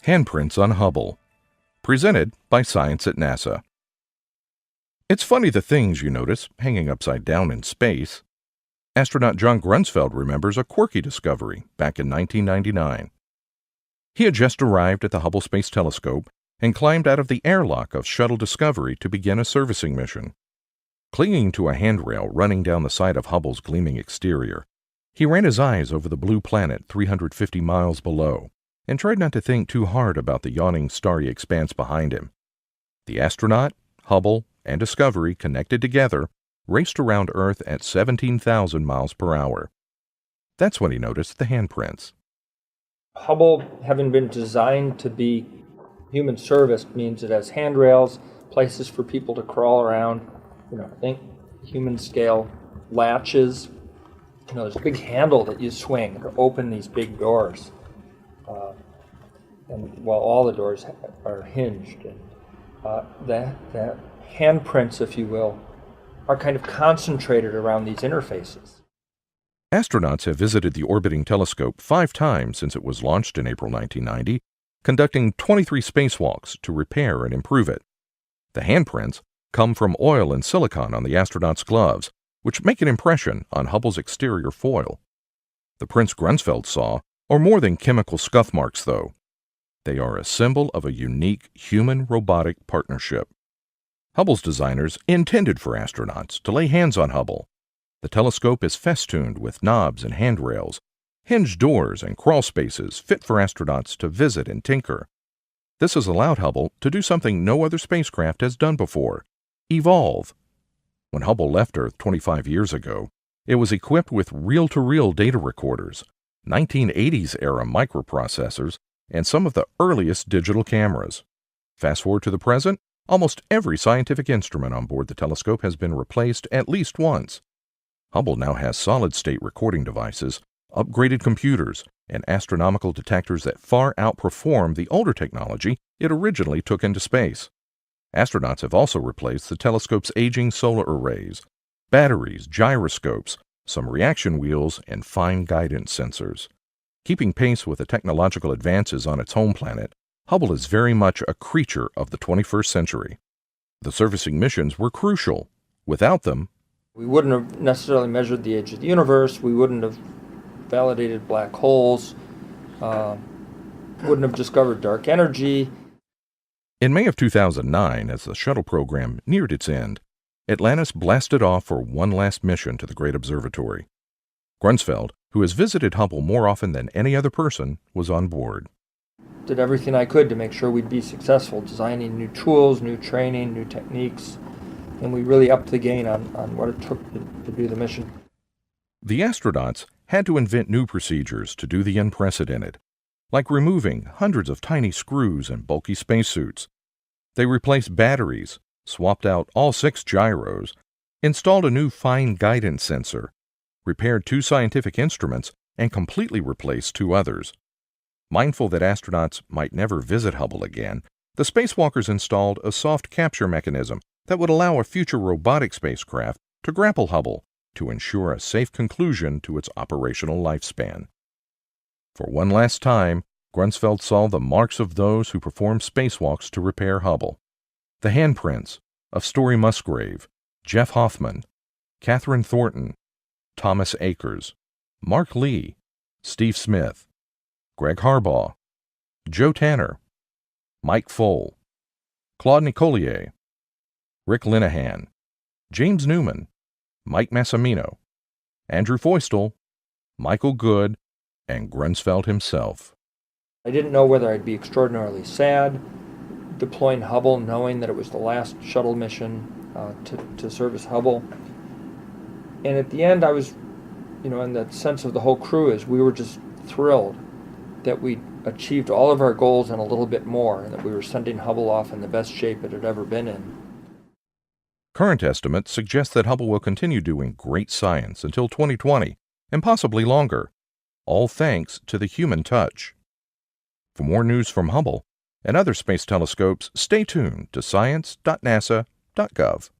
Handprints on Hubble, presented by Science at NASA. It's funny the things you notice hanging upside down in space. Astronaut John Grunsfeld remembers a quirky discovery back in 1999. He had just arrived at the Hubble Space Telescope and climbed out of the airlock of Shuttle Discovery to begin a servicing mission. Clinging to a handrail running down the side of Hubble's gleaming exterior, he ran his eyes over the blue planet 350 miles below and tried not to think too hard about the yawning starry expanse behind him. The astronaut, Hubble, and Discovery, connected together, raced around Earth at 17,000 miles per hour. That's when he noticed the handprints. Hubble, having been designed to be human service, means it has handrails, places for people to crawl around, think human scale latches. There's a big handle that you swing to open these big doors. And while all the doors are hinged, and the handprints, if you will, are kind of concentrated around these interfaces. Astronauts have visited the orbiting telescope 5 times since it was launched in April 1990, conducting 23 spacewalks to repair and improve it. The handprints come from oil and silicon on the astronauts' gloves, which make an impression on Hubble's exterior foil. The prints Grunsfeld saw are more than chemical scuff marks, though. They are a symbol of a unique human-robotic partnership. Hubble's designers intended for astronauts to lay hands on Hubble. The telescope is festooned with knobs and handrails, hinged doors and crawl spaces fit for astronauts to visit and tinker. This has allowed Hubble to do something no other spacecraft has done before: evolve. When Hubble left Earth 25 years ago, it was equipped with reel-to-reel data recorders, 1980s-era microprocessors, and some of the earliest digital cameras. Fast forward to the present, almost every scientific instrument on board the telescope has been replaced at least once. Hubble now has solid-state recording devices, upgraded computers, and astronomical detectors that far outperform the older technology it originally took into space. Astronauts have also replaced the telescope's aging solar arrays, batteries, gyroscopes, some reaction wheels, and fine guidance sensors. Keeping pace with the technological advances on its home planet, Hubble is very much a creature of the 21st century. The servicing missions were crucial. Without them, we wouldn't have necessarily measured the age of the universe, we wouldn't have validated black holes, wouldn't have discovered dark energy. In May of 2009, as the shuttle program neared its end, Atlantis blasted off for one last mission to the Great Observatory. Grunsfeld, who has visited Hubble more often than any other person, was on board. Did everything I could to make sure we'd be successful, designing new tools, new training, new techniques, and we really upped the game on what it took to do the mission. The astronauts had to invent new procedures to do the unprecedented, like removing hundreds of tiny screws and bulky spacesuits. They replaced batteries, swapped out all 6 gyros, installed a new fine guidance sensor, repaired 2 scientific instruments, and completely replaced 2 others. Mindful that astronauts might never visit Hubble again, the spacewalkers installed a soft capture mechanism that would allow a future robotic spacecraft to grapple Hubble to ensure a safe conclusion to its operational lifespan. For one last time, Grunsfeld saw the marks of those who performed spacewalks to repair Hubble. The handprints of Story Musgrave, Jeff Hoffman, Catherine Thornton, Thomas Akers, Mark Lee, Steve Smith, Greg Harbaugh, Joe Tanner, Mike Foale, Claude Nicollier, Rick Linehan, James Newman, Mike Massimino, Andrew Feustel, Michael Good, and Grunsfeld himself. I didn't know whether I'd be extraordinarily sad deploying Hubble, knowing that it was the last shuttle mission to service Hubble. And at the end, I was, in that sense of the whole crew, is we were just thrilled that we achieved all of our goals and a little bit more, and that we were sending Hubble off in the best shape it had ever been in. Current estimates suggest that Hubble will continue doing great science until 2020, and possibly longer, all thanks to the human touch. For more news from Hubble and other space telescopes, stay tuned to science.nasa.gov.